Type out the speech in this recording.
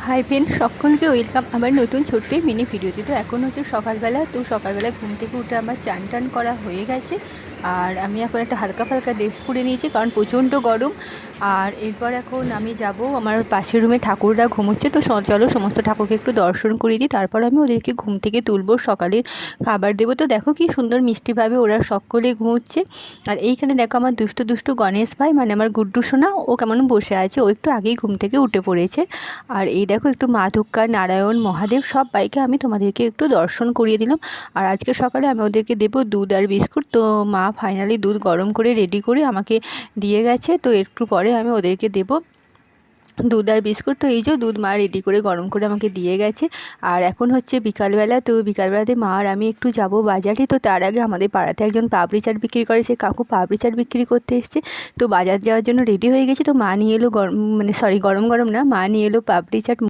Hi friend, সকলকে welcome আমার নতুন ছোট্ট মিনি ভিডিওতে। তো এখন হচ্ছে সকালবেলা। তো সকালবেলা ঘুম থেকে উঠে আমার চান টান করা হয়ে গেছে। আর আমি এখন একটা হালকা ফালকা ড্রেস পরে নিয়েছি, কারণ প্রচণ্ড গরম। আর এরপর এখন আমি যাব আমার পাশের রুমে, ঠাকুররা ঘুমোচ্ছে। তো চলো সমস্ত ঠাকুরকে একটু দর্শন করিয়ে দিই, তারপর আমি ওদেরকে ঘুম থেকে তুলবো, সকালের খাবার দেবো। তো দেখো কি সুন্দর মিষ্টিভাবে ওরা সকলে ঘুমোচ্ছে। আর এইখানে দেখো আমার দুষ্টু দুষ্টু গণেশ ভাই, মানে আমার গুড্ডু সোনা, ও কেমন বসে আছে। ও একটু আগেই ঘুম থেকে উঠে পড়েছে। আর এই দেখো একটু মা দুর্গা, নারায়ণ, মহাদেব সব বাইকে আমি তোমাদেরকে একটু দর্শন করিয়ে দিলাম। আর আজকে সকালে আমি ওদেরকে দেবো দুধ আর বিস্কুট। তো মা ফাইনালি দুধ গরম করে রেডি করে আমাকে দিয়ে গেছে। তো একটু পরে আমি ওদেরকে দেবো দুধ আর বিস্কুট। তো এই যে দুধ মা রেডি করে গরম করে আমাকে দিয়ে গেছে। আর এখন হচ্ছে বিকালবেলা। তো বিকালবেলাতে মা আর আমি একটু যাব বাজারে। তো তার আগে আমাদের পাড়াতে একজন পাপড়ি চাট বিক্রি করে, সে কাকু পাপড়ি চাট বিক্রি করতে এসছে। তো বাজার যাওয়ার জন্য রেডি হয়ে গেছে। তো মা নিয়ে এলো গরম গরম না, মা নিয়ে এলো পাপড়ি চাট।